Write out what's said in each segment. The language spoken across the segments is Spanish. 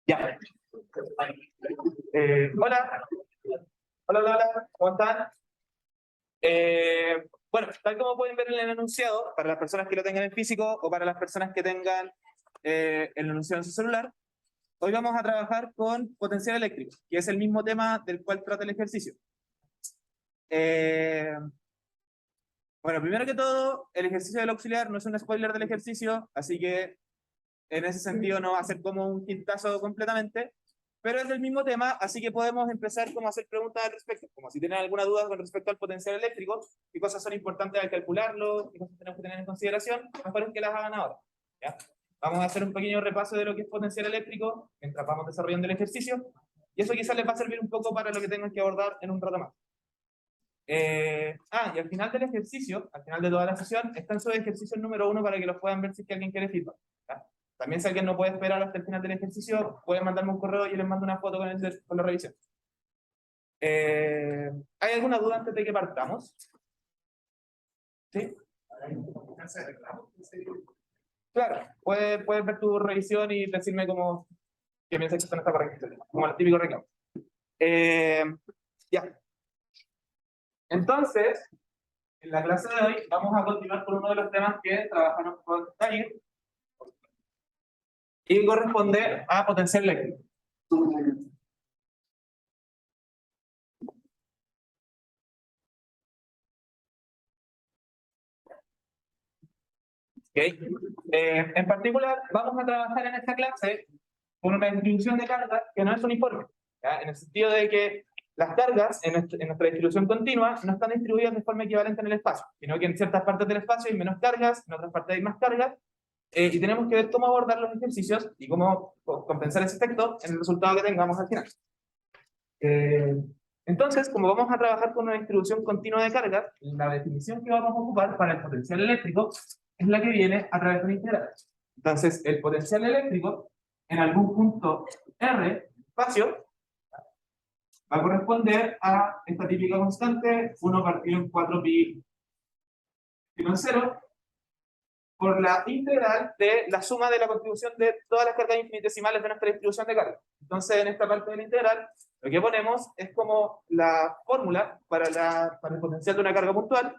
Ya. Hola. Hola, ¿cómo están? Bueno, tal como pueden ver en el enunciado, para las personas que lo tengan en físico o para las personas que tengan el enunciado en su celular, hoy vamos a trabajar con potencial eléctrico, que es el mismo tema del cual trata el ejercicio. Eh, bueno, primero que todo, el ejercicio del auxiliar no es un spoiler del ejercicio, así que en ese sentido no va a ser como un quintazo completamente, pero es del mismo tema, así que podemos empezar como a hacer preguntas al respecto, como si tienen alguna duda con respecto al potencial eléctrico, qué cosas son importantes al calcularlo, qué cosas tenemos que tener en consideración, mejor es que las hagan ahora. ¿Ya? Vamos a hacer un pequeño repaso de lo que es potencial eléctrico mientras vamos desarrollando el ejercicio, y eso quizás les va a servir un poco para lo que tengan que abordar en un rato más. Y al final del ejercicio, al final de toda la sesión, están sus ejercicios número 1 para que los puedan ver si es que alguien quiere feedback. ¿Ya? También si alguien no puede esperar hasta el final del ejercicio, pueden mandarme un correo y yo les mando una foto con la revisión. ¿Hay alguna duda antes de que partamos? ¿Sí? Claro, puedes ver tu revisión y decirme cómo que piensas que esto no está correcto, como el típico reclamo. Ya. Entonces, en la clase de hoy vamos a continuar con uno de los temas que trabajamos con Daniel y corresponde a potencial eléctrico. ¿Okay? En particular, vamos a trabajar en esta clase con una distribución de cargas que no es uniforme, ¿ya? En el sentido de que las cargas en nuestra distribución continua no están distribuidas de forma equivalente en el espacio, sino que en ciertas partes del espacio hay menos cargas, en otras partes hay más cargas, y tenemos que ver cómo abordar los ejercicios y cómo compensar ese efecto en el resultado que tengamos al final. Entonces, como vamos a trabajar con una distribución continua de cargas, la definición que vamos a ocupar para el potencial eléctrico es la que viene a través de una integral. Entonces, el potencial eléctrico en algún punto R, espacio, va a corresponder a esta típica constante, 1 partido en 4pi en 0, por la integral de la suma de la contribución de todas las cargas infinitesimales de nuestra distribución de cargas. Entonces, en esta parte de la integral, lo que ponemos es como la fórmula para el potencial de una carga puntual,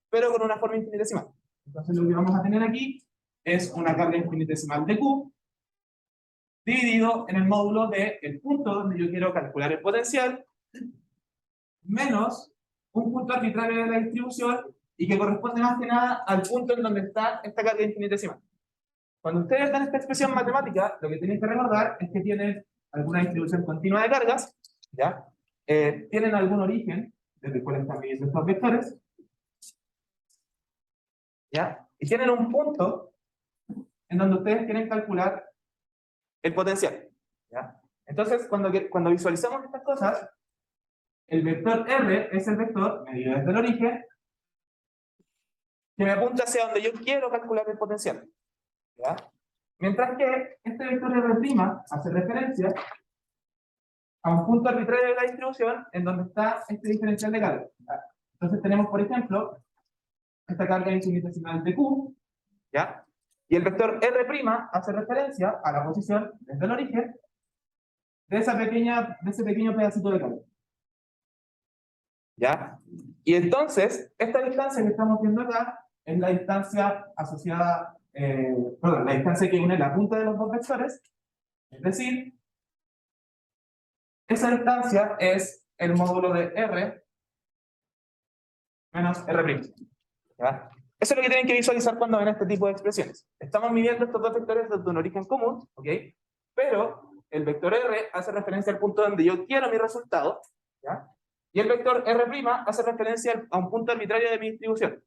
pero con una forma infinitesimal. Entonces, lo que vamos a tener aquí es una carga infinitesimal de Q, dividido en el módulo del punto donde yo quiero calcular el potencial, menos un punto arbitrario de la distribución, y que corresponde más que nada al punto en donde está esta carga infinitesimal. Cuando ustedes dan esta expresión matemática, lo que tienen que recordar es que tienen alguna distribución continua de cargas, ¿ya? Tienen algún origen, desde el cual están midiendo estos vectores, ¿ya? Y tienen un punto en donde ustedes quieren calcular el potencial, ¿ya? Entonces, cuando visualizamos estas cosas, el vector R es el vector medido desde el origen que me apunta hacia donde yo quiero calcular el potencial, ¿ya? Mientras que este vector R' hace referencia a un punto arbitrario de la distribución en donde está este diferencial de carga. Entonces tenemos, por ejemplo, esta carga infinitesimal de Q, ¿ya? Y el vector R' hace referencia a la posición desde el origen de ese pequeño pedacito de carga, ¿ya? Y entonces, esta distancia que estamos viendo acá es la distancia asociada, la distancia que une la punta de los dos vectores, es decir, esa distancia es el módulo de R menos R'. ¿Ya? Eso es lo que tienen que visualizar cuando ven este tipo de expresiones. Estamos midiendo estos dos vectores desde un origen común, ¿ok? Pero el vector R hace referencia al punto donde yo quiero mi resultado, ¿ya? Y el vector R' hace referencia a un punto arbitrario de mi distribución.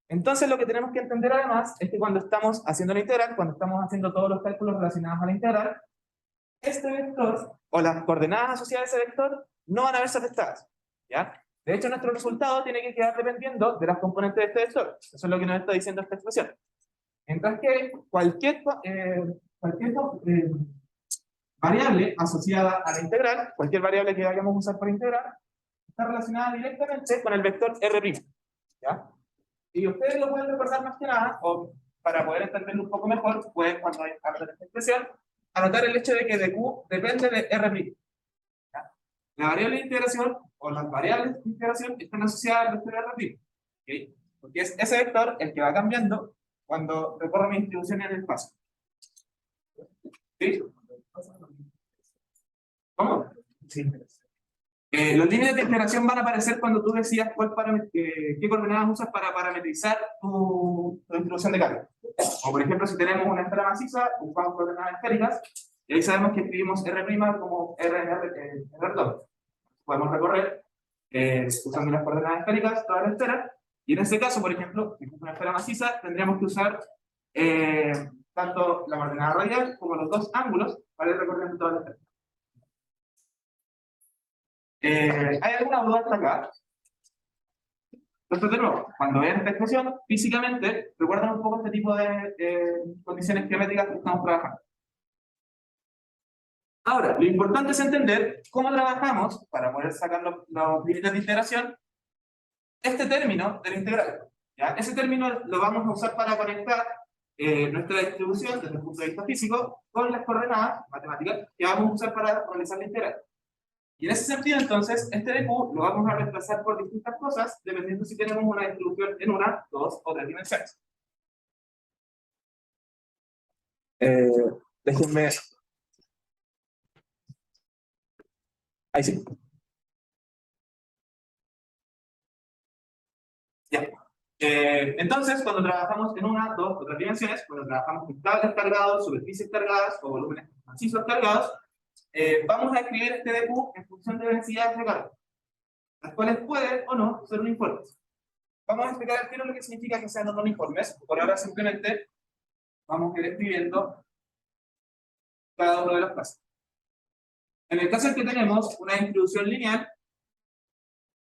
Entonces lo que tenemos que entender además es que cuando estamos haciendo la integral, cuando estamos haciendo todos los cálculos relacionados a la integral, este vector o las coordenadas asociadas a ese vector no van a verse afectadas, ¿ya? De hecho, nuestro resultado tiene que quedar dependiendo de las componentes de este vector. Eso es lo que nos está diciendo esta expresión. Mientras que cualquier variable asociada a la integral, cualquier variable que vayamos a usar para integrar, está relacionada directamente con el vector R', ¿ya? Y ustedes lo pueden recordar más que nada, o para poder entenderlo un poco mejor, pues cuando hablan de esta expresión, anotar el hecho de que de Q depende de R'. ¿Ya? La variable de integración, o las variables de integración, están asociadas al vector R'. ¿Okay? Porque es ese vector el que va cambiando cuando recorre mi distribución en el espacio. ¿Sí? ¿Cómo? Sí. Los límites de integración van a aparecer cuando tú decidas qué coordenadas usas para parametrizar tu distribución de carga. O por ejemplo, si tenemos una esfera maciza, usamos coordenadas esféricas, y ahí sabemos que escribimos R' como R doble. Podemos recorrer usando las coordenadas esféricas toda la esfera, y en este caso, por ejemplo, si es una esfera maciza, tendríamos que usar tanto la coordenada radial como los dos ángulos para ir recorriendo toda la esfera. ¿Hay alguna duda hasta acá? Entonces, de nuevo, cuando vean esta expresión, físicamente, recuerden un poco este tipo de condiciones geométricas que estamos trabajando. Ahora, lo importante es entender cómo trabajamos para poder sacar los límites de integración este término del integral. ¿Ya? Ese término lo vamos a usar para conectar nuestra distribución desde el punto de vista físico con las coordenadas matemáticas que vamos a usar para realizar la integral. Y en ese sentido, entonces, este de Q lo vamos a reemplazar por distintas cosas, dependiendo si tenemos una distribución en una, dos o tres dimensiones. Déjenme... Ahí sí. Ya. Entonces, cuando trabajamos en una, dos o tres dimensiones, cuando trabajamos con cables cargados, superficies cargadas o volúmenes macizos cargados, vamos a escribir este de Q en función de densidades de carga, las cuales pueden o no ser uniformes. Vamos a explicar al tiro lo que significa que sean no uniformes. Por ahora simplemente vamos a ir escribiendo cada uno de los casos. En el caso en que tenemos una distribución lineal,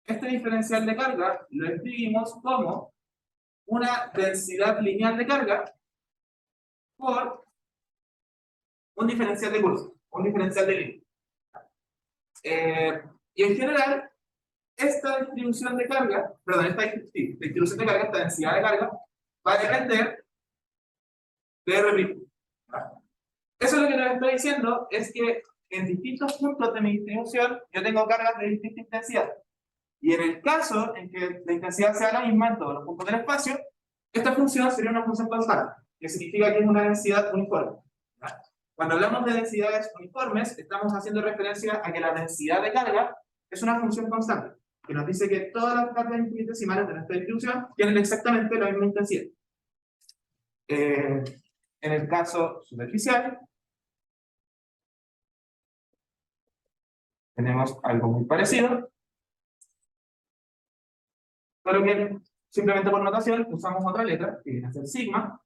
este diferencial de carga lo escribimos como una densidad lineal de carga por un diferencial de curso, un diferencial de línea. Y en general, esta distribución de carga, perdón, esta distribución de carga, esta densidad de carga, va a depender de R'. Eso lo que nos está diciendo es que en distintos puntos de mi distribución yo tengo cargas de distinta intensidad. Y en el caso en que la intensidad sea la misma en todos los puntos del espacio, esta función sería una función constante, que significa que es una densidad uniforme. ¿Ya? Cuando hablamos de densidades uniformes, estamos haciendo referencia a que la densidad de carga es una función constante, que nos dice que todas las cargas infinitesimales de nuestra distribución tienen exactamente la misma intensidad. En el caso superficial, tenemos algo muy parecido, pero que simplemente por notación usamos otra letra, que viene a ser sigma,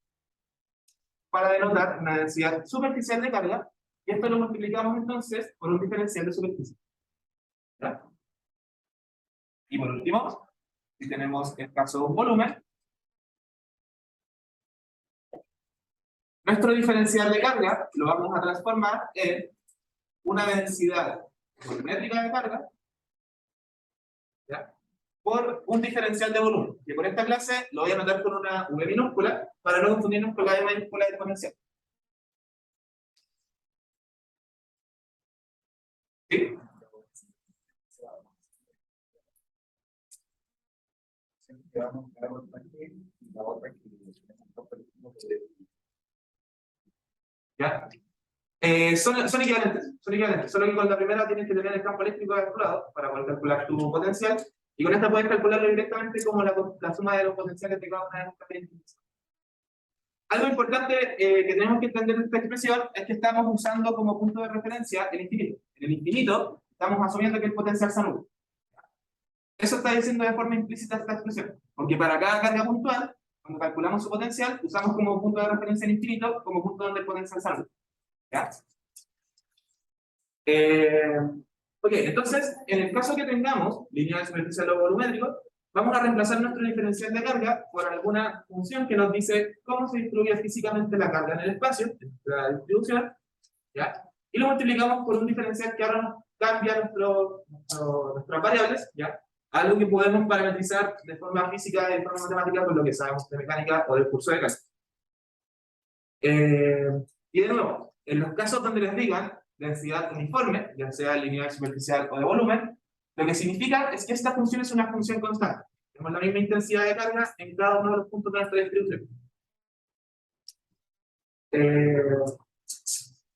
para denotar una densidad superficial de carga, y esto lo multiplicamos entonces por un diferencial de superficie. ¿Ya? Y por último, si tenemos el caso de un volumen, nuestro diferencial de carga lo vamos a transformar en una densidad volumétrica de carga, ¿ya? Por un diferencial de volumen, que por esta clase lo voy a anotar con una V minúscula para no confundirnos con la E mayúscula de exponencial. ¿Sí? ¿Ya? Son equivalentes, solo que con la primera tienes que tener el campo eléctrico calculado para poder calcular tu potencial, y con esta puedes calcularlo directamente como la suma de los potenciales de cada una de las características. Algo importante que tenemos que entender de esta expresión es que estamos usando como punto de referencia el infinito. En el infinito estamos asumiendo que el potencial se anula. Eso está diciendo de forma implícita esta expresión, porque para cada carga puntual, cuando calculamos su potencial, usamos como punto de referencia el infinito como punto donde el potencial se anula. ¿Ya? Ok, entonces, en el caso que tengamos lineal superficial o volumétrico, vamos a reemplazar nuestro diferencial de carga por alguna función que nos dice cómo se distribuye físicamente la carga en el espacio, la distribución, ¿ya? Y lo multiplicamos por un diferencial que ahora nos cambia nuestras variables, ¿ya? Algo que podemos parametrizar de forma física y de forma matemática con lo que sabemos de mecánica o del curso de clase. Y de nuevo, En los casos donde les digan densidad uniforme, ya sea lineal, superficial o de volumen, lo que significa es que esta función es una función constante. Tenemos la misma intensidad de carga en cada uno de los puntos de nuestra distribución.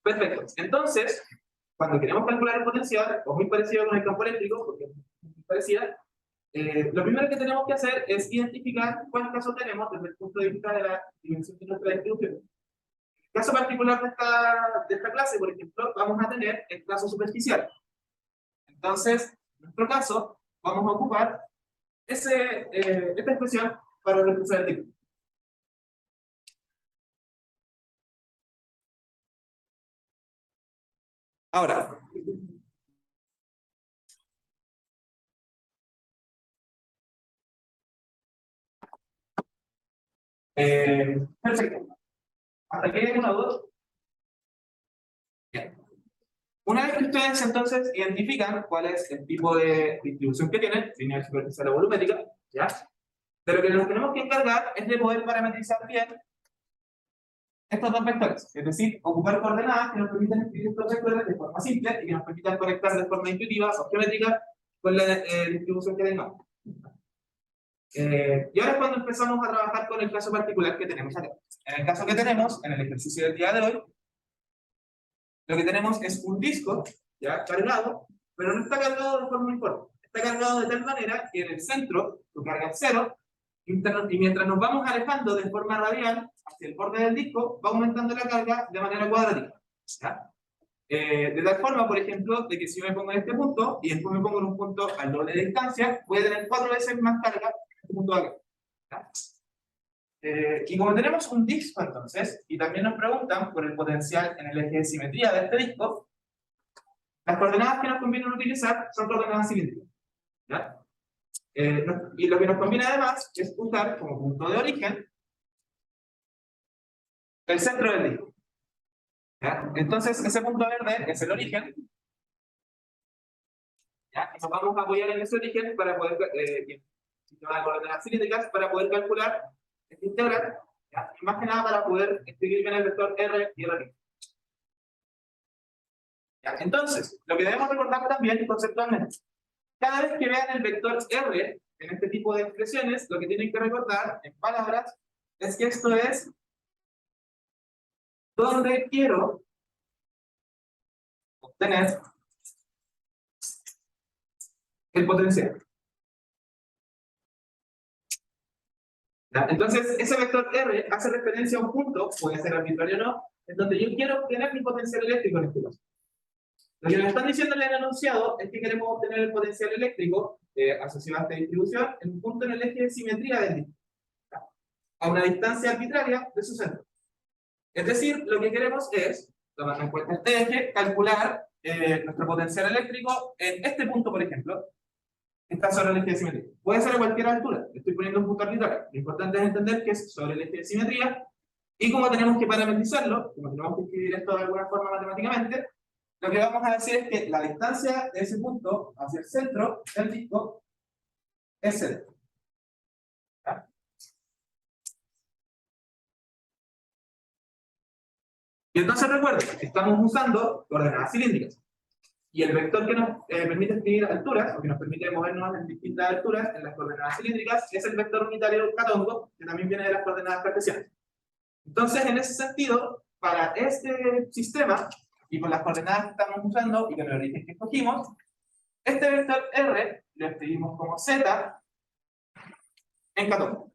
Perfecto. Entonces, cuando queremos calcular el potencial, o muy parecido con el campo eléctrico, porque es muy parecida, lo primero que tenemos que hacer es identificar cuál caso tenemos desde el punto de vista de la dimensión de nuestra distribución. En el caso particular de esta clase, por ejemplo, vamos a tener el caso superficial. Entonces, en nuestro caso, vamos a ocupar esta expresión para reemplazar el tipo. Ahora, perfecto. ¿Hasta aquí hay una duda? Bien. Una vez que ustedes entonces identifican cuál es el tipo de distribución que tienen, lineal, superficial o volumétrica, ¿ya? De lo que nos tenemos que encargar es de poder parametrizar bien estos dos vectores, es decir, ocupar coordenadas que nos permitan escribir estos vectores de forma simple y que nos permitan conectar de forma intuitiva o geométrica con la distribución que tengamos. Y ahora es cuando empezamos a trabajar con el caso particular que tenemos acá. En el caso que tenemos, en el ejercicio del día de hoy, lo que tenemos es un disco ya cargado, pero no está cargado de forma uniforme. Está cargado de tal manera que en el centro su carga es 0, y mientras nos vamos alejando de forma radial hacia el borde del disco, va aumentando la carga de manera cuadrática. ¿Ya? De tal forma, por ejemplo, de que si yo me pongo en este punto y después me pongo en un punto al doble de distancia, voy a tener 4 veces más carga en este punto de acá. ¿Ya? Y como tenemos un disco entonces, y también nos preguntan por el potencial en el eje de simetría de este disco, las coordenadas que nos conviene utilizar son coordenadas cilíndricas. ¿Ya? Y lo que nos conviene además es usar como punto de origen el centro del disco. ¿Ya? Entonces ese punto verde es el origen. ¿Ya? Y nos vamos a apoyar en ese origen para poder, sistema de coordenadas cilíndricas, para poder calcular esta integral, ¿ya? Y más que nada para poder escribir bien el vector R y R'. ¿Ya? Entonces, lo que debemos recordar también conceptualmente, cada vez que vean el vector R en este tipo de expresiones, lo que tienen que recordar en palabras es que esto es donde quiero obtener el potencial. ¿Ya? Entonces, ese vector R hace referencia a un punto, puede ser arbitrario o no, en donde yo quiero obtener mi potencial eléctrico en este caso. Lo que nos están diciendo en el enunciado es que queremos obtener el potencial eléctrico asociado a esta distribución en un punto en el eje de simetría del disco, a una distancia arbitraria de su centro. Es decir, lo que queremos es, tomando en cuenta este eje, calcular nuestro potencial eléctrico en este punto, por ejemplo, que está sobre el eje de simetría. Puede ser a cualquier altura, estoy poniendo un punto arbitrario. Lo importante es entender que es sobre el eje de simetría, y como tenemos que parametrizarlo, como tenemos que escribir esto de alguna forma matemáticamente, lo que vamos a decir es que la distancia de ese punto hacia el centro del disco es 0. ¿Ya? Y entonces recuerden, estamos usando coordenadas cilíndricas. Y el vector que nos permite escribir alturas, o que nos permite movernos en distintas alturas en las coordenadas cilíndricas, es el vector unitario catónico, que también viene de las coordenadas cartesianas. Entonces, en ese sentido, para este sistema, y con las coordenadas que estamos usando, y con el origen que escogimos, este vector R lo escribimos como Z en catónico.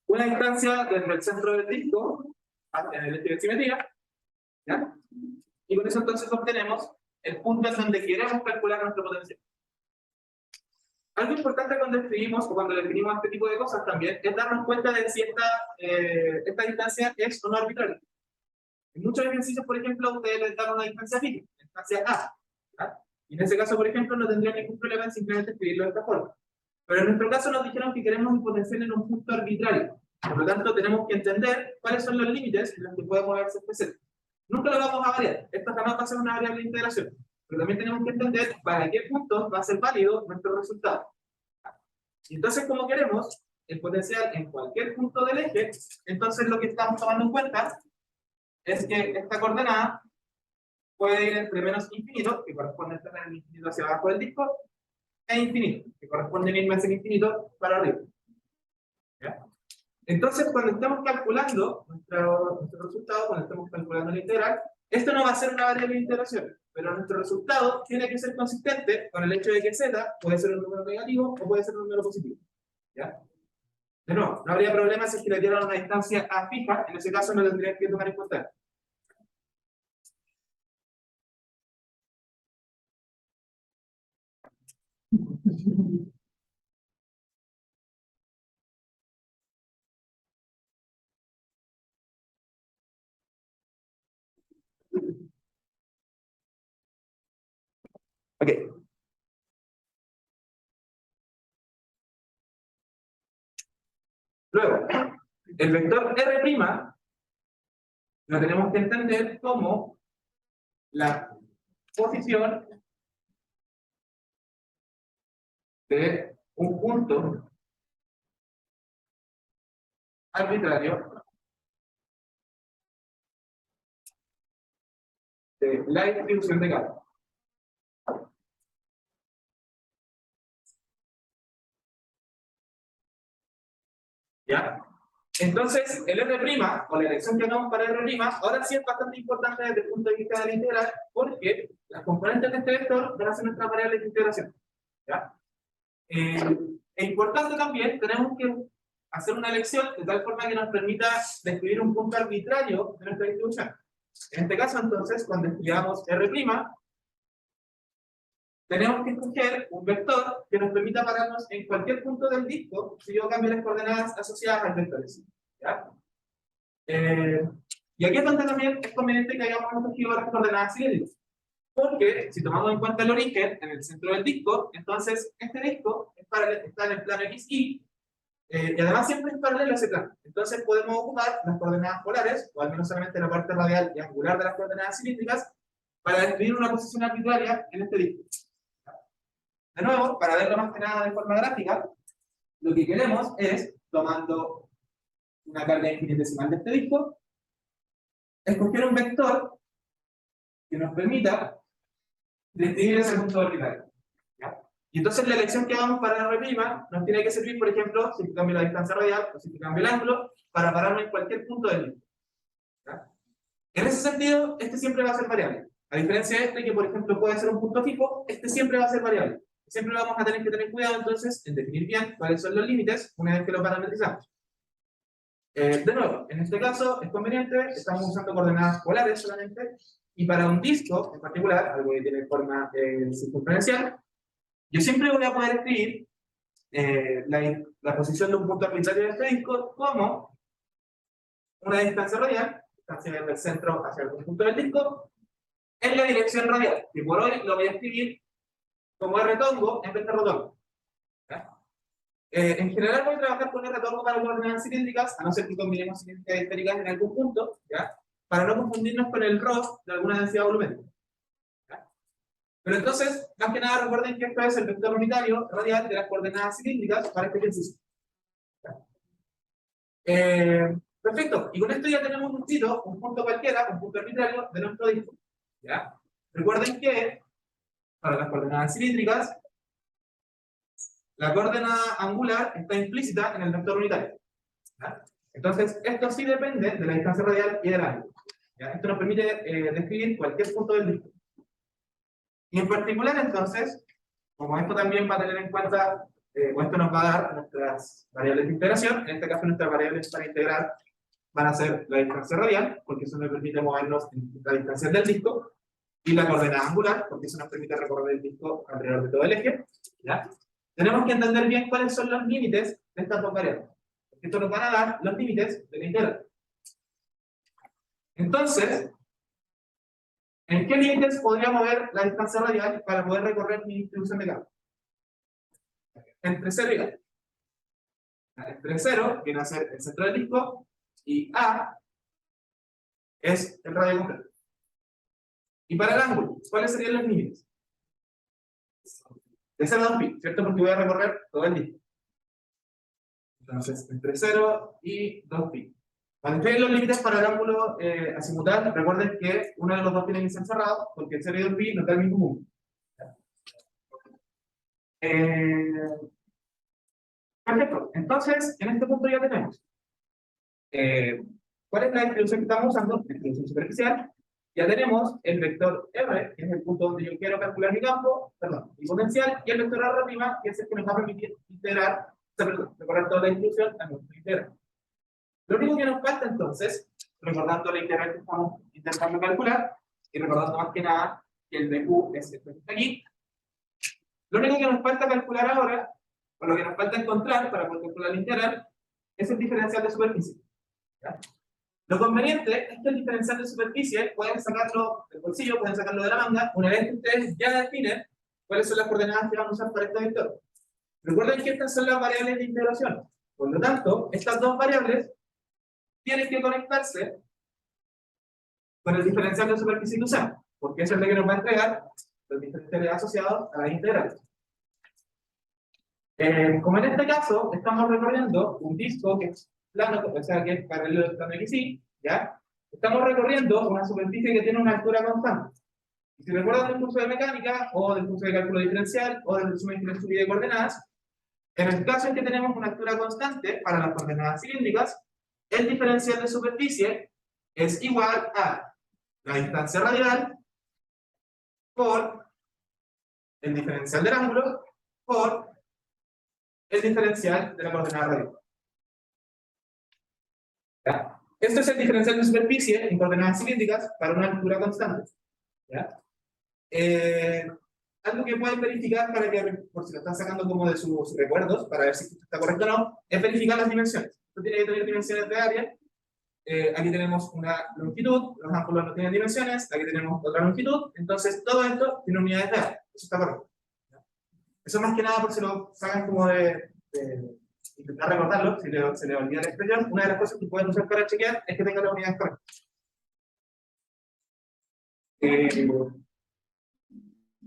Una distancia desde el centro del disco en el eje de simetría, ¿ya? Y con eso entonces obtenemos el punto en donde queremos calcular nuestro potencial. Algo importante cuando escribimos o cuando definimos este tipo de cosas también es darnos cuenta de si esta distancia es o no arbitraria. En muchos ejercicios, por ejemplo, ustedes les dan una distancia fija, distancia A. ¿Ya? Y en ese caso, por ejemplo, no tendría ningún problema en simplemente escribirlo de esta forma. Pero en nuestro caso nos dijeron que queremos un potencial en un punto arbitrario. Por lo tanto, tenemos que entender cuáles son los límites en los que puede moverse este centro. Nunca lo vamos a variar. Esto jamás va a ser una variable de integración. Pero también tenemos que entender para qué puntos va a ser válido nuestro resultado. Y entonces, como queremos el potencial en cualquier punto del eje, entonces lo que estamos tomando en cuenta es que esta coordenada puede ir entre menos infinito, que corresponde a estar en el infinito hacia abajo del disco, e infinito, que corresponde mismo a ese infinito para arriba. ¿Ya? Entonces, cuando estamos calculando nuestro resultado, cuando estamos calculando la integral, esto no va a ser una variable de integración, pero nuestro resultado tiene que ser consistente con el hecho de que z puede ser un número negativo o puede ser un número positivo. ¿Ya? De nuevo, no habría problema si es que le dieran una distancia a fija, en ese caso no tendrían que tomar en cuenta. Ok. Luego, el vector R' lo tenemos que entender como la posición de un punto arbitrario de la distribución de carga. ¿Ya? Entonces, el R', o la elección que hagamos para R', ahora sí es bastante importante desde el punto de vista de la integral, porque las componentes de este vector van a ser nuestras variables de integración. ¿Ya? Es importante también, tenemos que hacer una elección de tal forma que nos permita describir un punto arbitrario de nuestra distribución. En este caso, entonces, cuando escribamos R', tenemos que escoger un vector que nos permita pararnos en cualquier punto del disco si yo cambio las coordenadas asociadas al vector. ¿Ya? Y aquí es donde también es conveniente que hayamos escogido las coordenadas cilíndricas. Porque si tomamos en cuenta el origen en el centro del disco, entonces este disco está en el plano XY y además siempre es paralelo a ese plano. Entonces podemos ocupar las coordenadas polares, o al menos solamente la parte radial y angular de las coordenadas cilíndricas, para describir una posición arbitraria en este disco. De nuevo, para verlo más que nada de forma gráfica, lo que queremos es, tomando una carga infinitesimal de este disco, escoger un vector que nos permita describir ese punto arbitrario. ¿Ya? Y entonces la elección que hagamos para R' nos tiene que servir, por ejemplo, si cambio la distancia radial o si cambio el ángulo, para pararme en cualquier punto del disco. ¿Ya? En ese sentido, este siempre va a ser variable. A diferencia de este, que por ejemplo puede ser un punto fijo, este siempre va a ser variable. Siempre vamos a tener que tener cuidado entonces en definir bien cuáles son los límites una vez que lo parametrizamos. De nuevo, en este caso es conveniente, estamos usando coordenadas polares solamente, y para un disco en particular, algo que tiene forma circunferencial, yo siempre voy a poder escribir la posición de un punto arbitrario de este disco como una distancia radial, distancia desde el centro hacia algún punto del disco, en la dirección radial, que por hoy lo voy a escribir como R-tongo en vez de rotongo. En general voy a trabajar con R-tongo para coordenadas cilíndricas, a no ser que combinemos cilíndricas y esféricas en algún punto, ¿ya? Para no confundirnos con el RO de alguna densidad volumétrica. Pero entonces, más que nada recuerden que esto es el vector unitario radial de las coordenadas cilíndricas para este ejercicio. Perfecto, y con esto ya tenemos un sitio, un punto cualquiera, un punto arbitrario de nuestro disco. ¿Ya? Recuerden que para las coordenadas cilíndricas, la coordenada angular está implícita en el vector unitario. ¿Ya? Entonces, esto sí depende de la distancia radial y del ángulo. ¿Ya? Esto nos permite describir cualquier punto del disco. Y en particular, entonces, como esto también va a tener en cuenta, o esto nos va a dar nuestras variables de integración, en este caso nuestras variables para integrar van a ser la distancia radial, porque eso nos permite movernos en la distancia del disco, y la coordenada angular, porque eso nos permite recorrer el disco alrededor de todo el eje. ¿Ya? Tenemos que entender bien cuáles son los límites de estas dos variables. Porque esto nos van a dar los límites de la integral. Entonces, ¿en qué límites podría mover la distancia radial para poder recorrer mi distribución de carga? Entre 0 y A. Entre 0 viene a ser el centro del disco y A es el radio completo. Y para el ángulo, ¿cuáles serían los límites? De 0 a 2pi, ¿cierto? Porque voy a recorrer todo el disco. Entonces, entre 0 y 2pi. Cuando estén los límites para el ángulo azimutal, recuerden que uno de los dos tiene que ser cerrado, porque el 0 y 2pi no da el mismo punto. Perfecto. Entonces, en este punto ya tenemos ¿cuál es la distribución que estamos usando? La distribución superficial. Ya tenemos el vector R, que es el punto donde yo quiero calcular mi campo, perdón, mi potencial, y el vector R', que es el que nos va a permitir integrar, recorrer toda la distribución a nuestro integral. Lo único que nos falta entonces, recordando la integral que estamos intentando calcular, y recordando más que nada que el de Q es esto que está aquí, lo único que nos falta calcular ahora, o lo que nos falta encontrar para poder calcular la integral, es el diferencial de superficie. ¿Ya? Lo conveniente es que el diferencial de superficie pueden sacarlo del bolsillo, pueden sacarlo de la manga, una vez que ustedes ya definen cuáles son las coordenadas que van a usar para este vector. Recuerden que estas son las variables de integración. Por lo tanto, estas dos variables tienen que conectarse con el diferencial de superficie que usamos, porque eso es lo que nos va a entregar los diferenciales asociados a las integrales. Como en este caso, estamos recorriendo un disco que es plano, o sea, que es paralelo al plano XY, ¿ya? Estamos recorriendo una superficie que tiene una altura constante. Y si recuerdan del curso de mecánica, o del curso de cálculo diferencial, o del resumen de subida de coordenadas, en el caso en que tenemos una altura constante para las coordenadas cilíndricas, el diferencial de superficie es igual a la distancia radial por el diferencial del ángulo por el diferencial de la coordenada radial. ¿Ya? Esto es el diferencial de superficie en coordenadas cilíndricas para una altura constante. ¿Ya? Algo que pueden verificar para que, por si lo están sacando como de sus recuerdos, para ver si esto está correcto o no, es verificar las dimensiones. Esto tiene que tener dimensiones de área. Aquí tenemos una longitud, los ángulos no tienen dimensiones, aquí tenemos otra longitud, entonces todo esto tiene unidades de área. Eso está correcto. ¿Ya? Eso más que nada por si lo sacan como de intentar recordarlo, si se le olvida la expresión, una de las cosas que pueden usar para chequear es que tenga las unidades correctas.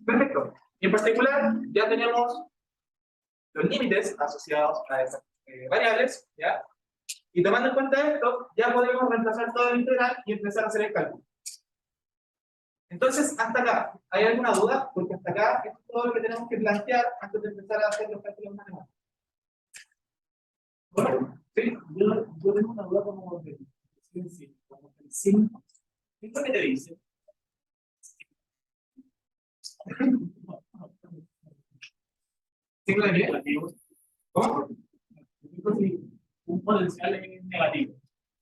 Perfecto. Y en particular, ya tenemos los límites asociados a esas variables, ¿ya? Y tomando en cuenta esto, ya podemos reemplazar todo el integral y empezar a hacer el cálculo. Entonces, hasta acá, ¿hay alguna duda? Porque hasta acá es todo lo que tenemos que plantear antes de empezar a hacer los cálculos matemáticos. Bueno, sí, yo tengo una duda como de como el signo. ¿Qué es lo que te dice? ¿Signo de negativo? ¿Cómo? Un potencial es negativo.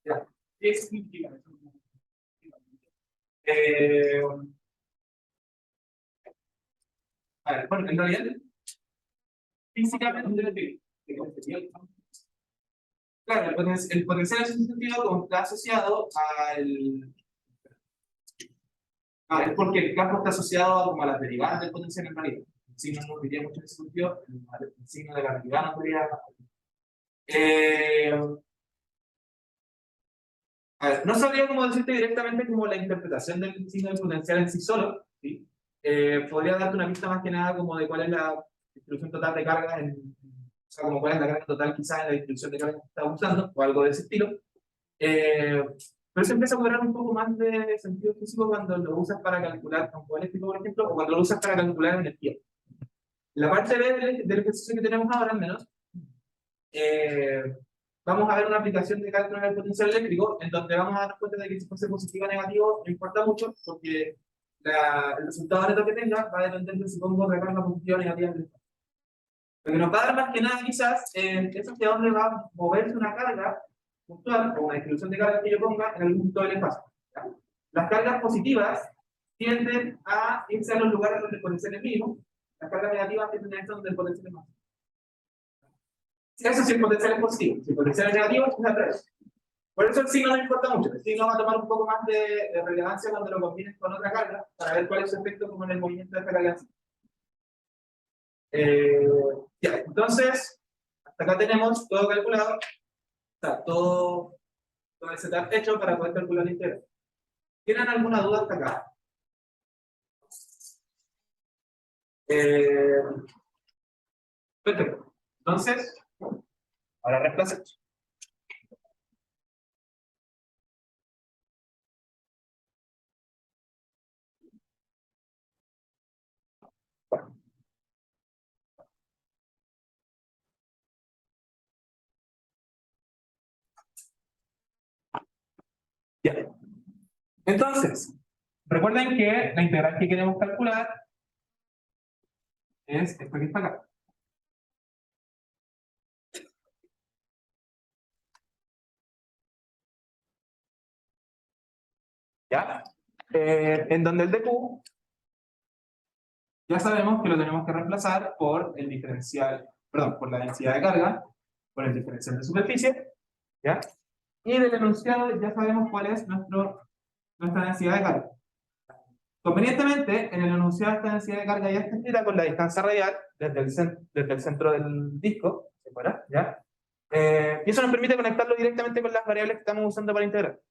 Ya. ¿Qué significa eso? A ver, bueno, en realidad, físicamente, claro, el potencial es un sentido como está asociado al. Es porque el campo está asociado como a las derivadas del potencial en realidad. El signo no diría mucho en ese sentido, el signo de la derivada no sería. A ver, no sabría cómo decirte directamente como la interpretación del signo del potencial en sí solo, ¿sí? Podría darte una pista más que nada como de cuál es la distribución total de carga, o sea, como cuál es la carga total quizás en la distribución de carga que estás usando, o algo de ese estilo. Pero se empieza a cobrar un poco más de sentido físico cuando lo usas para calcular campo eléctrico, por ejemplo, o cuando lo usas para calcular energía. La parte B del ejercicio que tenemos ahora, al menos, vamos a ver una aplicación de cálculo del potencial eléctrico en donde vamos a dar cuenta de que si fuese positivo o negativo no importa mucho porque el resultado neto que tenga va a depender de si pongo recarga positiva o negativa en el espacio. Lo que nos va a dar más que nada quizás es hacia dónde va a moverse una carga puntual o una distribución de carga que yo ponga en algún punto del espacio. ¿Ya? Las cargas positivas tienden a irse a los lugares donde el potencial es mínimo, las cargas negativas tienden a irse donde el potencial es máximo. Eso si el potencial es positivo. Si el potencial es negativo, es al revés. Por eso el signo no importa mucho. El signo va a tomar un poco más de relevancia cuando lo combines con otra carga para ver cuál es su efecto como en el movimiento de esta carga. Ya, entonces, hasta acá tenemos todo calculado. Está todo el setup hecho para poder calcular la integral. ¿Tienen alguna duda hasta acá? Perfecto. Entonces, Ahora reemplacemos. Ya. Entonces, recuerden que la integral que queremos calcular es esto que está acá. ¿Ya? En donde el dq ya sabemos que lo tenemos que reemplazar por el diferencial, perdón, por la densidad de carga, por el diferencial de superficie, ¿ya? Y del enunciado ya sabemos cuál es nuestra densidad de carga. Convenientemente, en el enunciado esta densidad de carga ya está escrita con la distancia radial desde el centro del disco, ¿se acuerdan? ¿Ya? Y eso nos permite conectarlo directamente con las variables que estamos usando para integrar.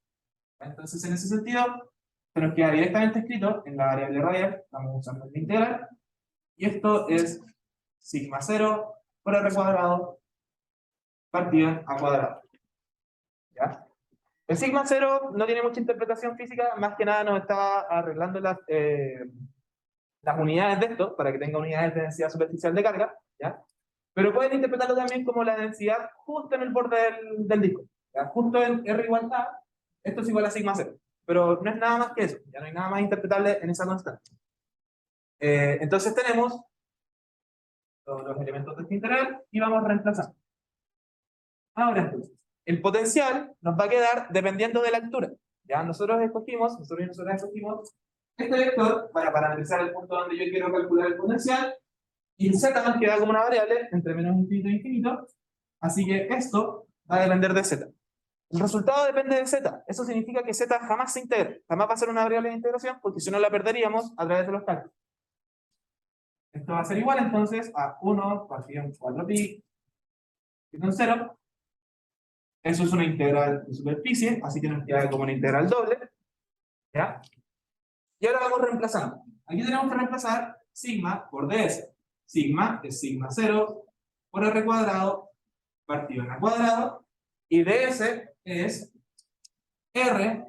Entonces, en ese sentido, se nos queda directamente escrito en la variable radial, estamos usando el integral, y esto es sigma 0 por r cuadrado partido a cuadrado. ¿Ya? El sigma 0 no tiene mucha interpretación física, más que nada nos está arreglando las unidades de esto, para que tenga unidades de densidad superficial de carga, ¿ya? Pero pueden interpretarlo también como la densidad justo en el borde del disco, ¿ya? Justo en R igual a, esto es igual a sigma 0. Pero no es nada más que eso, ya no hay nada más interpretable en esa constante. Entonces tenemos todos los elementos de este integral y vamos reemplazando. Ahora entonces, el potencial nos va a quedar dependiendo de la altura. Ya nosotros y nosotros escogimos este vector para parametrizar el punto donde yo quiero calcular el potencial, y el z nos queda como una variable entre menos infinito e infinito, así que esto va a depender de z. El resultado depende de z, eso significa que z jamás se integra, jamás va a ser una variable de integración, porque si no la perderíamos a través de los cálculos. Esto va a ser igual entonces a 1 partido en 4pi, y con 0. Eso es una integral de superficie, así que nos queda como una integral doble, ¿ya? Y ahora vamos reemplazando. Aquí tenemos que reemplazar sigma por ds. Sigma es sigma 0 por r cuadrado partido en a cuadrado, y ds es r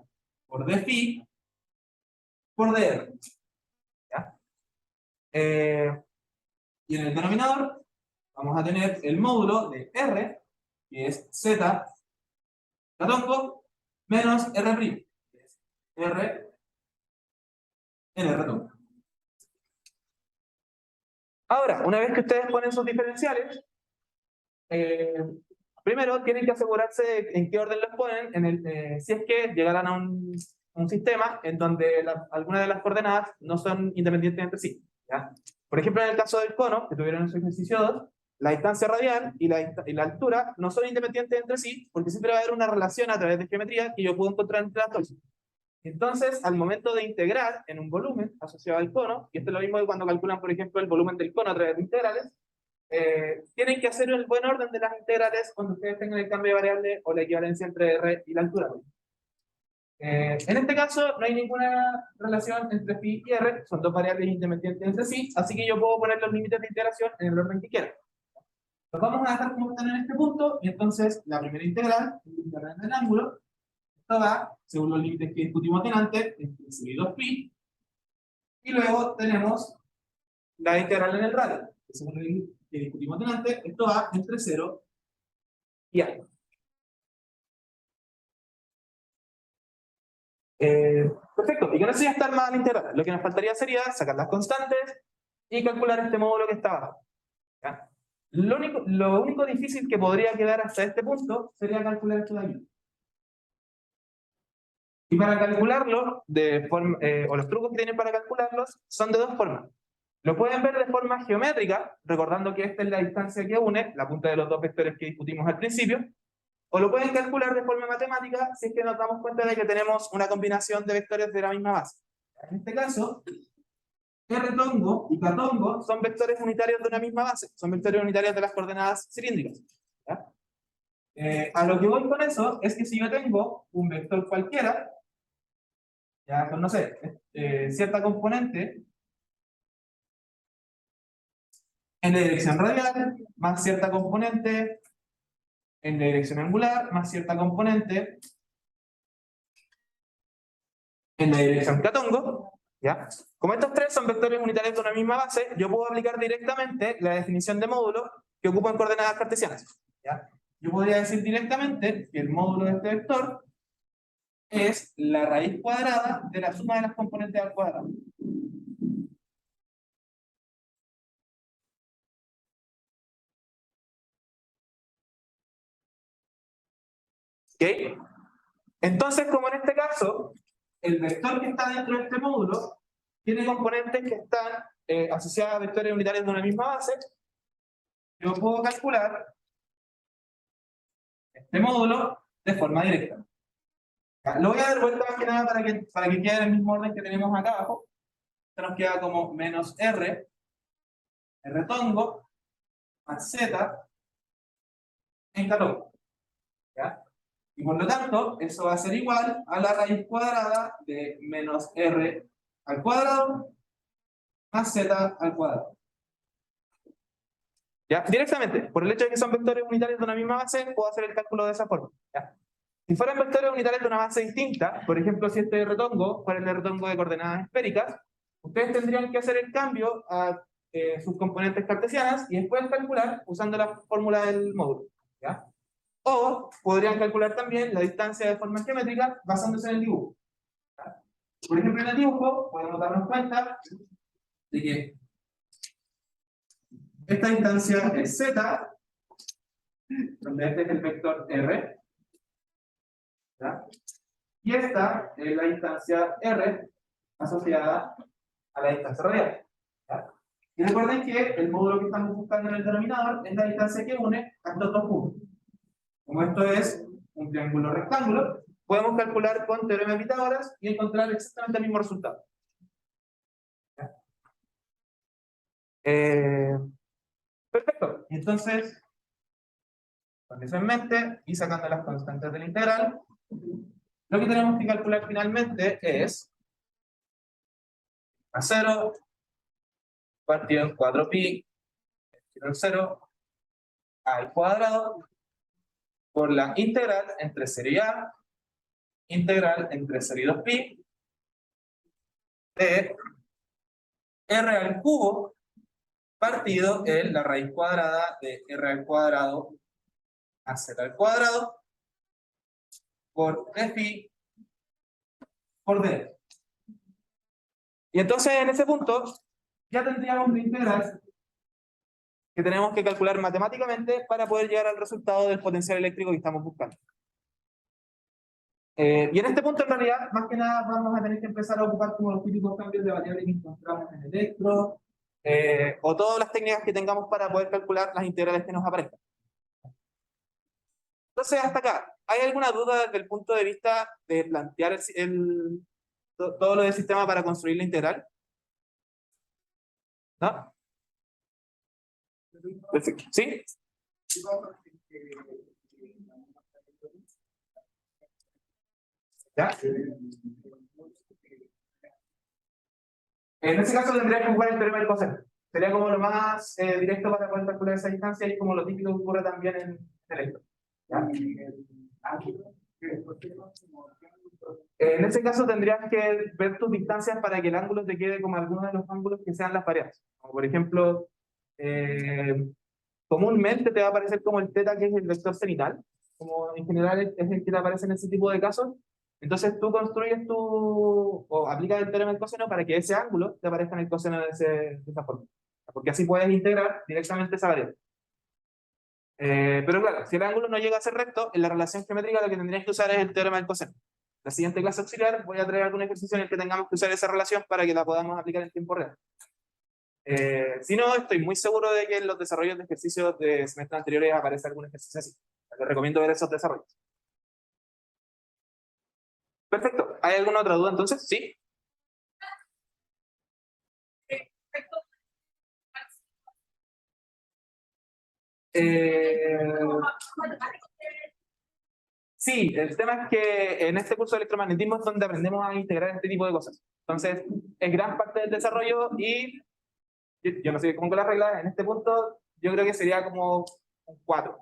por d phi por dr. ¿Ya? Y en el denominador vamos a tener el módulo de r, que es z catónico, menos r', que es r en r tonco. Ahora, una vez que ustedes ponen sus diferenciales, primero tienen que asegurarse de en qué orden los ponen, si es que llegaran a un sistema en donde algunas de las coordenadas no son independientes entre sí, ¿ya? Por ejemplo, en el caso del cono, que tuvieron en su ejercicio 2, la distancia radial y la altura no son independientes entre sí, porque siempre va a haber una relación a través de geometría que yo puedo encontrar entre las dos. Entonces, al momento de integrar en un volumen asociado al cono, y esto es lo mismo que cuando calculan, por ejemplo, el volumen del cono a través de integrales, tienen que hacer el buen orden de las integrales cuando ustedes tengan el cambio de variable o la equivalencia entre r y la altura. En este caso, no hay ninguna relación entre phi y r, son dos variables independientes entre sí, así que yo puedo poner los límites de integración en el orden que quiera. Los vamos a dejar como están en este punto, y entonces la primera integral, el integral del ángulo, esto va, según los límites que discutimos delante, entre 0 y 2pi, y luego tenemos la integral en el radio, que según los límites que discutimos delante, esto va entre 0 y a. Perfecto, y con eso ya está armada la integral. Lo que nos faltaría sería sacar las constantes y calcular este módulo que está abajo. ¿Ya? Lo único difícil que podría quedar hasta este punto sería calcular esto de aquí. Y para calcularlo, o los trucos que tienen para calcularlos, son de dos formas. Lo pueden ver de forma geométrica, recordando que esta es la distancia que une la punta de los dos vectores que discutimos al principio, o lo pueden calcular de forma matemática si es que nos damos cuenta de que tenemos una combinación de vectores de la misma base. En este caso, R tongo y K tongo son vectores unitarios de una misma base, son vectores unitarios de las coordenadas cilíndricas. ¿Ya? A lo que voy con eso es que si yo tengo un vector cualquiera, ya con, no sé, cierta componente en la dirección radial, más cierta componente en la dirección angular más cierta componente en la dirección catongo, ¿ya? Como estos tres son vectores unitarios de una misma base, yo puedo aplicar directamente la definición de módulo que ocupan coordenadas cartesianas, ¿ya? Yo podría decir directamente que el módulo de este vector es la raíz cuadrada de la suma de las componentes al cuadrado. ¿Ok? Entonces, como en este caso, el vector que está dentro de este módulo tiene componentes que están asociadas a vectores unitarios de una misma base, yo puedo calcular este módulo de forma directa. Ya, lo voy a dar vuelta más que nada para que quede en el mismo orden que tenemos acá abajo. Esto nos queda como menos R tongo, más Z en catongo. ¿Ya? Y por lo tanto, eso va a ser igual a la raíz cuadrada de menos R al cuadrado más Z al cuadrado. ¿Ya? Directamente, por el hecho de que son vectores unitarios de una misma base, puedo hacer el cálculo de esa forma. ¿Ya? Si fueran vectores unitarios de una base distinta, por ejemplo, si este R tongo fuera el R tongo de coordenadas esféricas, ustedes tendrían que hacer el cambio a sus componentes cartesianas y después calcular usando la fórmula del módulo. ¿Ya? O podrían calcular también la distancia de forma geométrica basándose en el dibujo. ¿Ya? Por ejemplo, en el dibujo podemos darnos cuenta de que esta distancia es Z, donde este es el vector R, ¿ya? Y esta es la distancia R asociada a la distancia radial. ¿Ya? Y recuerden que el módulo que estamos buscando en el denominador es la distancia que une a estos dos puntos. Como esto es un triángulo rectángulo, podemos calcular con teorema de Pitágoras y encontrar exactamente el mismo resultado. Perfecto. Entonces, con eso en mente y sacando las constantes de la integral, lo que tenemos que calcular finalmente es a 0 partido en 4pi en 0 al cuadrado por la integral entre 0 y a, integral entre 0 y 2pi de r al cubo partido en la raíz cuadrada de r al cuadrado a z al cuadrado por pi por d. Y entonces en ese punto ya tendríamos la integral que tenemos que calcular matemáticamente para poder llegar al resultado del potencial eléctrico que estamos buscando. Y en este punto, en realidad, más que nada, vamos a tener que empezar a ocupar como los típicos cambios de variables que encontramos en electro, o todas las técnicas que tengamos para poder calcular las integrales que nos aparezcan. Entonces, hasta acá, ¿hay alguna duda desde el punto de vista de plantear todo lo del sistema para construir la integral? ¿No? Perfecto. ¿Sí? ¿Ya? En ese caso tendría que ocupar el teorema del coseno. Sería como lo más directo para poder calcular esa distancia y como lo típico que ocurre también en electro. ¿Ya? En ese caso tendrías que ver tus distancias para que el ángulo te quede como alguno de los ángulos que sean las variables. Como por ejemplo, comúnmente te va a aparecer como el θ, que es el vector cenital. Como en general es el que te aparece en ese tipo de casos. Entonces tú construyes o aplicas el teorema del coseno para que ese ángulo te aparezca en el coseno de esa forma. Porque así puedes integrar directamente esa variable. Pero claro, si el ángulo no llega a ser recto, en la relación geométrica lo que tendrías que usar es el teorema del coseno. La siguiente clase auxiliar voy a traer algún ejercicio en el que tengamos que usar esa relación para que la podamos aplicar en tiempo real. Si no, estoy muy seguro de que en los desarrollos de ejercicios de semestres anteriores aparece algún ejercicio así. Les recomiendo ver esos desarrollos. Perfecto. ¿Hay alguna otra duda entonces? ¿Sí? Sí, el tema es que en este curso de electromagnetismo es donde aprendemos a integrar este tipo de cosas. Entonces, es gran parte del desarrollo y yo no sé cómo con las reglas, en este punto yo creo que sería como un 4.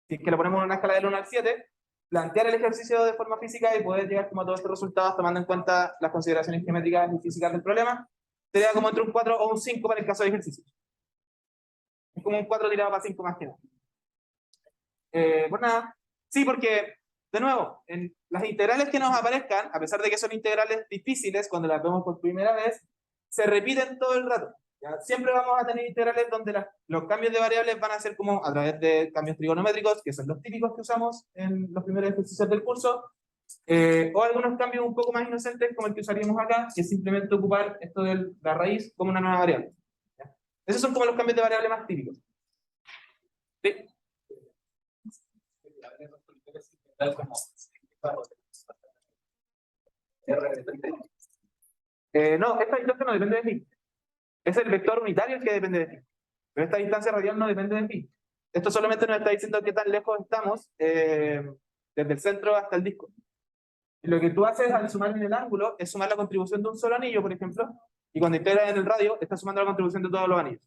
si es que lo ponemos en una escala del 1 al 7, plantear el ejercicio de forma física y poder llegar como a todos estos resultados tomando en cuenta las consideraciones geométricas y físicas del problema, sería como entre un 4 o un 5 para el caso de ejercicio. Es como un 4 tirado para 5 más que nada. Pues nada, sí, porque, de nuevo, en las integrales que nos aparezcan, a pesar de que son integrales difíciles cuando las vemos por primera vez, se repiten todo el rato. ¿Ya? Siempre vamos a tener integrales donde los cambios de variables van a ser como a través de cambios trigonométricos, que son los típicos que usamos en los primeros ejercicios del curso, o algunos cambios un poco más inocentes, como el que usaríamos acá, que es simplemente ocupar esto de la raíz como una nueva variable. ¿Ya? Esos son como los cambios de variable más típicos. ¿Sí? No, esta distancia no depende de ti. Es el vector unitario el que depende de ti. Pero esta distancia radial no depende de ti. Esto solamente nos está diciendo qué tan lejos estamos desde el centro hasta el disco. Y lo que tú haces al sumar en el ángulo es sumar la contribución de un solo anillo, por ejemplo, y cuando integras en el radio, estás sumando la contribución de todos los anillos.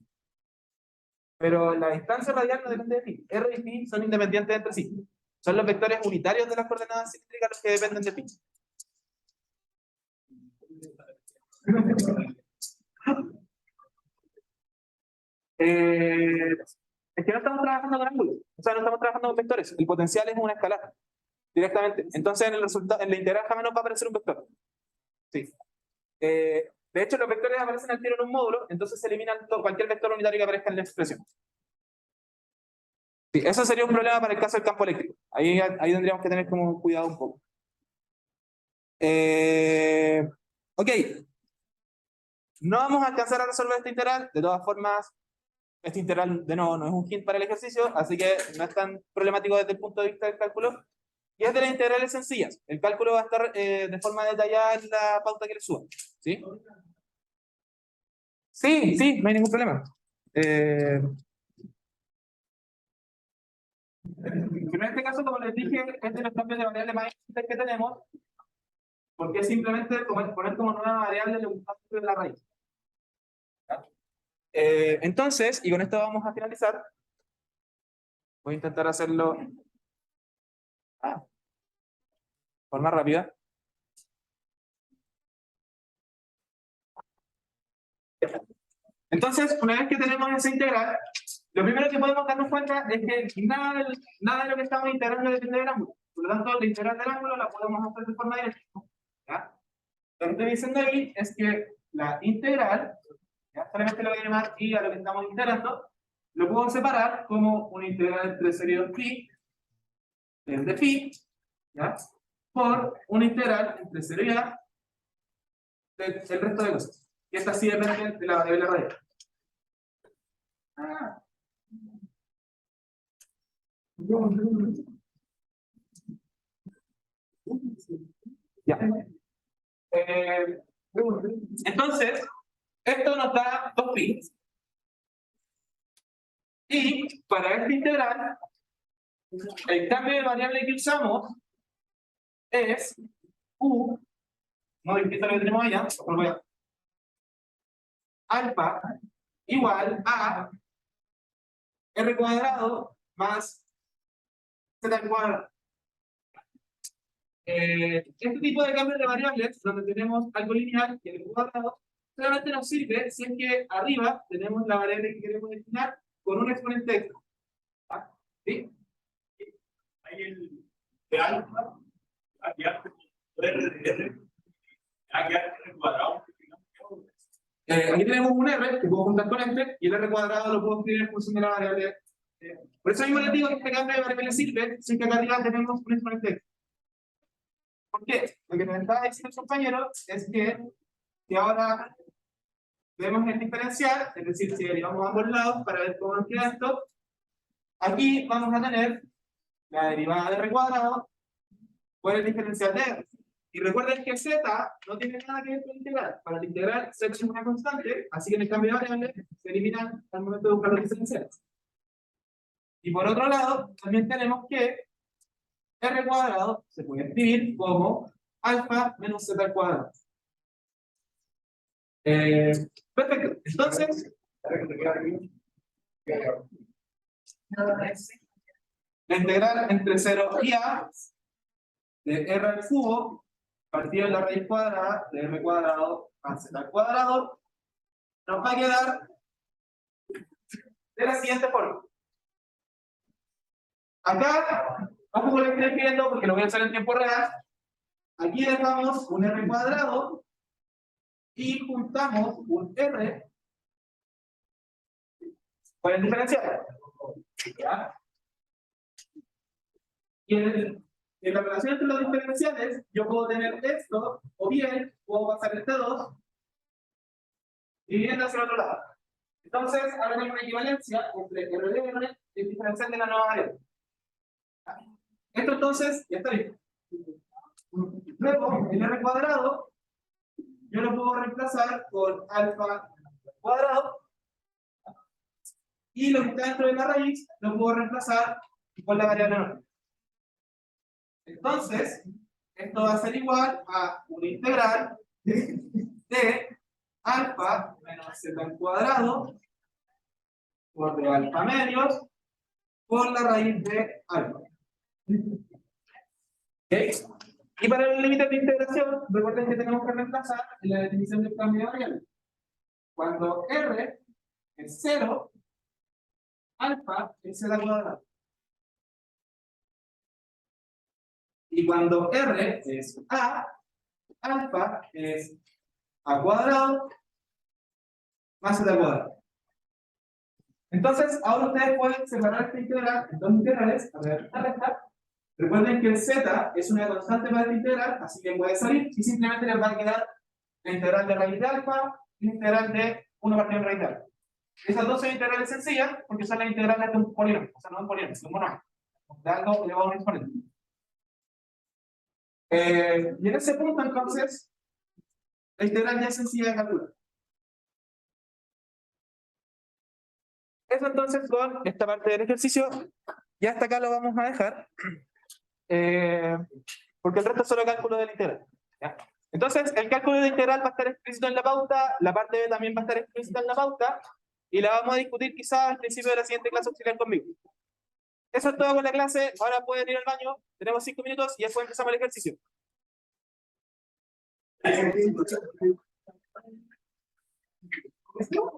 Pero la distancia radial no depende de ti. R y pi son independientes entre sí. Son los vectores unitarios de las coordenadas cilíndricas los que dependen de pi. Es que no estamos trabajando con ángulos, o sea, no estamos trabajando con vectores. El potencial es una escalar directamente. Entonces, en el resultado, en la integral jamás nos va a aparecer un vector. Sí. De hecho, los vectores aparecen al tiro en un módulo, entonces se eliminan cualquier vector unitario que aparezca en la expresión. Sí, eso sería un problema para el caso del campo eléctrico. Ahí tendríamos que tener como cuidado un poco. Ok. No vamos a alcanzar a resolver esta integral. De todas formas, esta integral, de nuevo, no es un hint para el ejercicio, así que no es tan problemático desde el punto de vista del cálculo. Y es de las integrales sencillas. El cálculo va a estar de forma detallada en la pauta que les suba. ¿Sí? Sí, sí, no hay ningún problema. Pero en este caso, como les dije, es de los cambios de variable más importantes que tenemos, porque es simplemente poner como nueva variable le gusta de la raíz. Entonces, y con esto vamos a finalizar, voy a intentar hacerlo de forma rápida. Entonces, una vez que tenemos esa integral, lo primero que podemos darnos cuenta es que nada de lo que estamos integrando depende del ángulo. Por lo tanto, la integral del ángulo la podemos hacer de forma directa. ¿Ya? Lo que estoy diciendo ahí es que la integral, ¿ya? Solamente lo voy a llamar y a lo que estamos integrando, lo puedo separar como una integral entre 0 y 2 pi, desde pi, ¿ya? Por una integral entre 0 y a del resto de cosas. Y esta sí depende de la variable radial. Ya. Entonces, esto nos da 2 pi. Y para esta integral, el cambio de variable que usamos es u, no distinto lo que tenemos allá, alfa igual a r cuadrado más z al cuadrado. Este tipo de cambios de variables, donde tenemos algo lineal y el cuadrado, solamente nos sirve si es que arriba tenemos la variable que queremos definir con un exponente extra. ¿Sí? Ahí el de alfa, aquí r de r, aquí r cuadrado. Aquí tenemos un r que puedo juntar con este, y el r cuadrado lo puedo escribir en función de la variable. Por eso mismo les digo que este cambio de variable sirve si es que acá arriba tenemos un exponente extra. ¿Por qué? Lo que nos estaba diciendo el compañero es que si ahora vemos el diferencial, es decir, si derivamos a ambos lados para ver cómo nos queda esto, aquí vamos a tener la derivada de r cuadrado por el diferencial de r. Y recuerden que z no tiene nada que ver con la integral. Para la integral, z es una constante, así que en el cambio de variable se eliminan al momento de buscar los diferenciales. Y por otro lado, también tenemos que r cuadrado se puede escribir como alfa menos z al cuadrado. Perfecto. Entonces, La integral entre 0 y a de r al cubo partido de la raíz cuadrada de r cuadrado más z al cuadrado nos va a quedar de la siguiente forma. Acá, ojo con lo que estoy escribiendo porque lo voy a hacer en tiempo real. Aquí dejamos un r cuadrado y juntamos un r con el diferencial. ¿Ya? Y en la relación entre los diferenciales, yo puedo tener esto, o bien puedo pasar este 2 dividiendo hacia el otro lado. Entonces, ahora tengo una equivalencia entre r de r y el diferencial de la nueva variable. Esto entonces ya está listo. Luego, el r cuadrado, yo lo puedo reemplazar con alfa cuadrado. Y lo que está dentro de la raíz, lo puedo reemplazar con la variable normal. Entonces, esto va a ser igual a una integral de alfa menos z al cuadrado por de alfa medios por la raíz de alfa. ¿Okay? Y para los límites de integración, recuerden que tenemos que reemplazar en la definición del cambio de variable. Cuando r es 0, alfa es z al cuadrado. Y cuando r es a, alfa es a cuadrado más z al cuadrado. Entonces, ahora ustedes pueden separar esta integral en dos integrales. A ver, esta. Recuerden que el z es una constante para esta integral, así que puede salir y simplemente les va a quedar la integral de raíz de alfa y la integral de 1 partido en raíz de alfa. Esas dos son integrales sencillas porque son las integrales de un polinomio, o sea, no de un polinomio, sino un monomio, de algo elevado a un exponente. Y en ese punto, entonces, la integral ya es sencilla de calcular. Eso entonces con esta parte del ejercicio, y hasta acá lo vamos a dejar, porque el resto es solo cálculo de la integral. ¿Ya? Entonces, el cálculo de la integral va a estar explícito en la pauta, la parte B también va a estar explícita en la pauta, y la vamos a discutir quizás al principio de la siguiente clase auxiliar conmigo. Eso es todo con la clase, ahora pueden ir al baño, tenemos 5 minutos y después empezamos el ejercicio. ¿Esto?